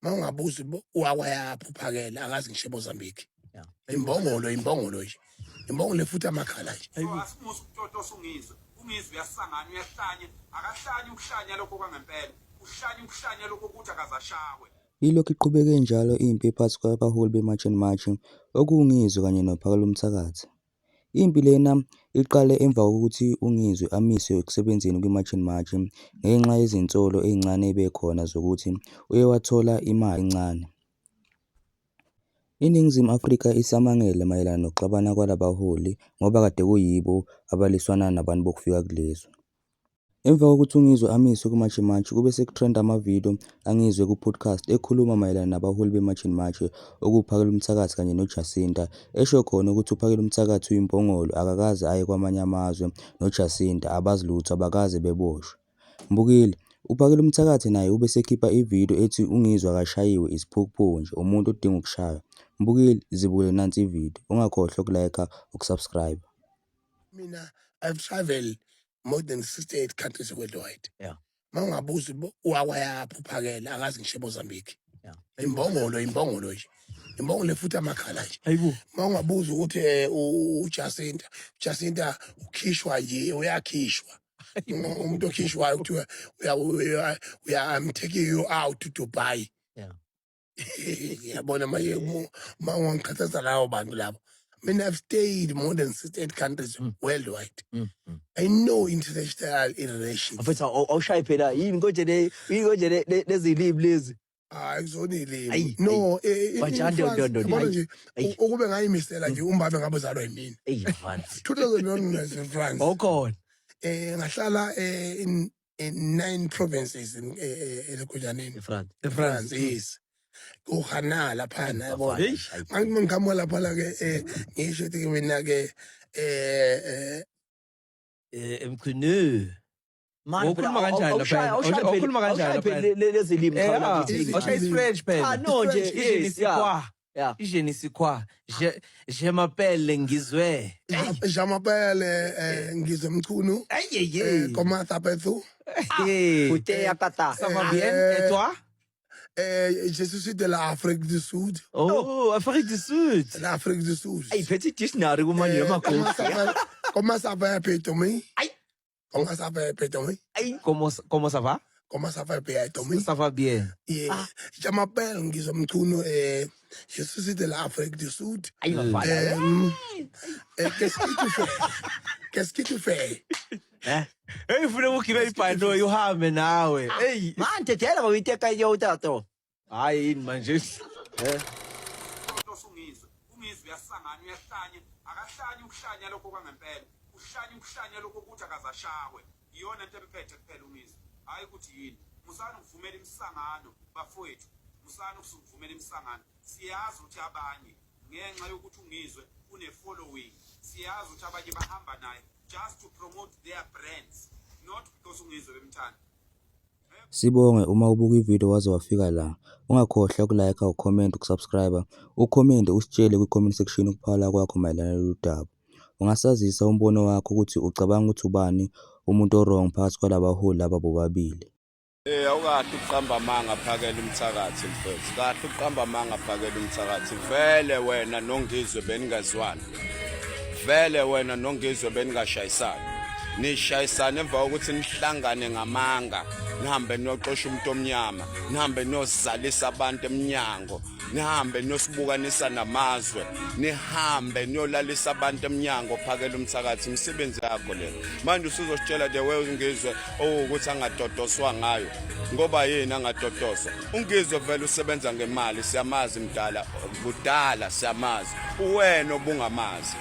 Mawungabuza wakwayaphi uphakela akazi ngisho eMozambique. Imbongolo nje. Imbongolo futhi amakhala nje. Asimusa ukutotosa ungizwe uyasangana uyahlanya akahlanya ukuhlanya lokho kwangempela uhlanya ukuhlanya lokho ukuthi akazashawe. Ilokhu iqhubeke njalo impi phakathi kwabaholi beMachel March okungizwe kanye noPhakela uMthakathi. Impi lena iqale emva kokuthi ungizwe amiswe ekusebenzeni kwiMachel March ngenxa yezinsolo ezincane ebekhona zokuthi uye wathola imali encane. INingizimu Afrika isamangele mayelana nokuxabana kwalabaholi ngoba kade kuyibo abaliswana nabantu bokufika kulezwe. Emva kokuthi ungizwe amiswe kuMachel March kube sekutrenda amavidiyo angizwe ku-podcast ekhuluma mayelana nabaholi beMachel March okuPhakela uMthakathi kanye noJacinta esho khona ukuthi uPhakela uMthakathi uyimbongolo akakaze aye kwamanye amazwe noJacinta abazi lutho abakaze beboshwe. Mbukile, uPhakela uMthakathi naye ube sekhipha ividiyo ethi ungizwe akashayiwe isiphukuphuku nje umuntu odinga ukushaywa. Mbukile, zibule nansi ividiyo, ungakhohlwa ukulike ukusubscribe. Mina I've traveled more than 68 countries worldwide. Yeah. Mawungabuza wakwayaphi uphakela akazi ngisho eMozambique. Yeah. Imbongolo nje. Imbongolo futhi amakhala nje. Hayibo. Mawungabuza ukuthi uJacinta ukhishwa nje uyakhishwa. Umuntu okhishwayo kuthiwa I'm taking you out to Dubai. Yeah. Yabona mawangikhathaza lawo bantu labo. I mean, I've stayed more than 68 countries worldwide. I know international relations. Mfethu awushaye phela yini konje lezilimi lezi. Kuzona ilimi. No, Bajande ukube ngayimisela nje umbabe ngabe uzalwa yimini. 2001 France. Awukhona. Ngahlala in 9 provinces in eLekojaneni. France, yes. Uhana lapha na yabona ngingikhamuka lapha la ke ngisho ukuthi mina ke emkhulu manje ukhuluma kanjani lapha ukhuluma kanjani lapha lezilimi okay French phela no nje yeah je ne sais quoi je m'appelle ngizwe ngizwe mchunu comment t'appelles-tu Putea kata ça va bien et toi je suis de l'Afrique du Sud. Oh, Afrique du Sud. L'Afrique du Sud. Ay, petit dictionnaire kumanje makosi. Comment ça va Tommy? Comment ça va Tommy? Comment ça va? Comment ça va Tommy? Ça va bien. Yeah. Je m'appelle Ngizwe Mchunu je suis de l'Afrique du Sud. Qu'est-ce que tu fais? Hey, ufuna ukugibela ibhano uhambe nawe. Hey, manje tshela bawiteka yo tato. hayi yini manje. Ungizwe uyasangana uyahlanya akahlanya ukuhlanya lokho kwangempela uhlanya ukuhlanya lokho ukuthi akazashawe iyona into emphethe kuphela ungizwe hayi ukuthi yini musana ukuvumela imsangano bafowethu musana ukuvumela imsangano siyazi ukuthi abanye ngenxa yokuthi ungizwe une following siyazi ukuthi abanye bahamba naye just to promote their brands, not because ungizwe bemthanda. Sibonge uma ubuka ivideo waze wafika la. Ungakhohlwa ukulike, ucomment, ukusubscribe. Ucomment usitshele kwi-comment section ukuphala kwakho mayelana nalolu daba. Ungasazisa umbono wakho ukuthi ucabanga ukuthi ubani umuntu orong phakathi kwalabaholi laba bobabili. Awukahle ukuqamba amanga Phakela uMthakathi mfethu. Kahle ukuqamba amanga Phakela uMthakathi. Vele wena nongizwe beningazwani. Vele wena nongizwe beningashayisana. Nishayisana emva kokuthi nihlangane ngamanga. Nihambe niyoxosha umuntu omnyama, nihambe niyozalisa abantu eminyango, nihambe niyosibukanisa namazwe, nihambe niyolalisa abantu eminyango Phakela uMthakathi imisebenzi yakho le. Manje usuzositshela the way ungizwe ukuthi angadodoswa ngayo. Ngoba yini angadodoswa? Ungizwe vele usebenza ngemali, siyamazi mdala, kudala siyamazi. Uwena obungamazi.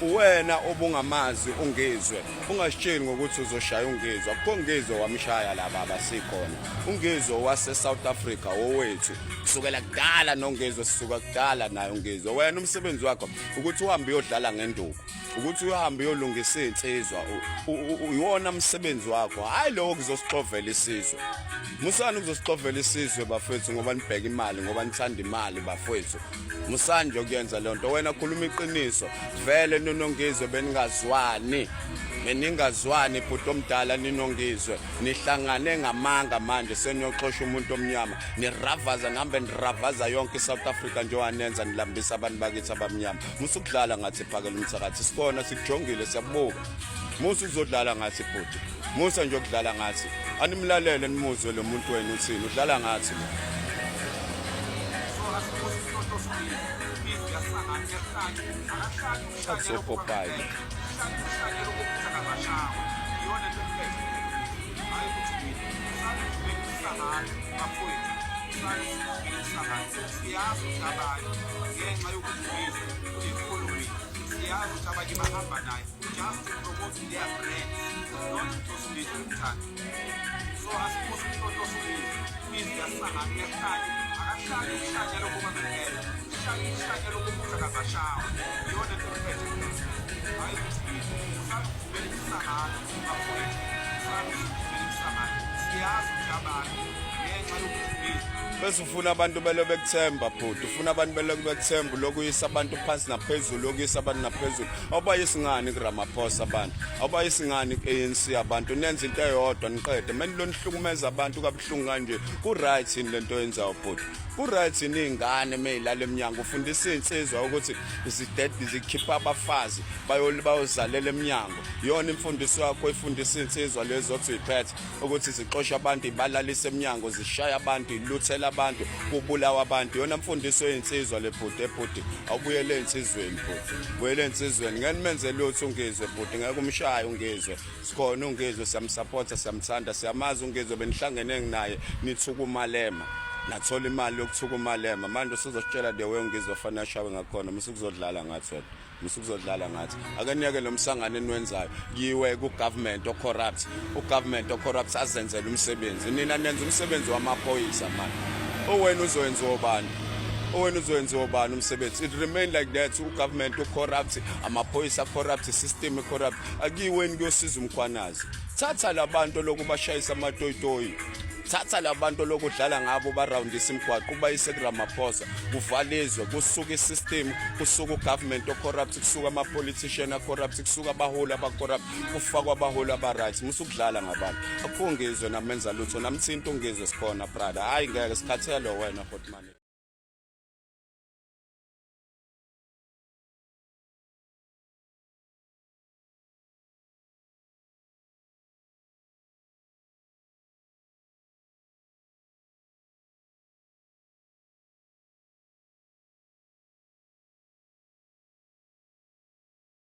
Uwena obungamazi ungizwe ungasitsheli ngokuthi uzoshaya ungizwe akho ngizwe wamshaya laba abasikhona ungizwe wase South Africa owethu kusukela kudala nongizwe sisuka kudala naye ungizwe wena umsebenzi wakho ukuthi uhambe uyodlala ngenduku ukuthi uhambe uyolungisa insizwa uyiwona umsebenzi wakho hayi lo kuzosixovela isizwe musana ukuzosixovela isizwe bafethu ngoba nibheka imali ngoba nithanda imali bafethu musanje ukuyenza lento wena khuluma iqiniso vele nonongizwe beningazwani beningazwani bhuti omdala ninongizwe nihlangane ngamanga manje seniyoxosha umuntu omnyama niravaza ngihambe niravaza yonke iSouth Africa njengowanenza nilambisa abantu bakithi abamnyama musukudlala ngathi Phakela Umthakathi sikona sikujongile siyabuka musu uzodlala ngathi bhuti musa nje ukudlala ngathi animlalele nimuzwe lo muntu wena uthini udlala ngathi lo bese ufuna abantu belobe kuthemba bhuti ufuna abantu belobe bekuthemba lokuyisa abantu phansi naphezulu lokuyisa abantu naphezulu awubayisingani kuRamaphosa abantu awubayisingani ANC abantu nenza into eyodwa niqede manje lo nihlukumeza abantu kabuhlungu kanje ku right in lento yenzayo bhuti ku right iningane meyilala eminyango ufundisa insizwa ukuthi izidedi zikhipha abafazi bayozalela eminyango yona imfundiso yakho ifundisa insizwa lezo othi uyiphethe ukuthi zixosha abantu ibalalise eminyango zishaya abantu iluthela abantu kubulawa abantu yona mfundiso yensizwa lebhuti awubuyele insizweni bhuti buyele insizweni ngeke nimenze lutho ungizwe bhuti ngeke umshaye ungizwe sikhona ungizwe siyamsupporta siyamthanda siyamazi ungizwe benihlangene naye nithukumalema nathola imali yokuthukumalema manje usuzositshela the way ungizwe fanele shawe ngakhona musukuzodlala ngathi wena musukuzodlala ngathi akaniyeke lo msangane enwenzayo yiwe ku-government ocorrupt u-government ocorrupt azenzela umsebenzi nina nenza umsebenzi wamaphoyisa manje owena uzowenziwa ubani umsebenzi it remain like that u-government ucorrupt amaphoyisa corrupt system corrupt akiweni kuyosiza umkhwanazi thatha labantu lokubashayisa amatoyitoyi thatha labantu lokudlala ngabo barawundisa imigwaqo ubayise kuRamaphosa kuvalizwe kusuka isystem kusuka ugovernment ocorrupt kusuka ama-politician acorrupt kusuka abaholi abacorrupt kufakwa abaholi aba-right musukudlala ngabantu akungizwe namenza lutho namthinta ungizwe sikhona brother hayi ngeke sikhathele wena Hotman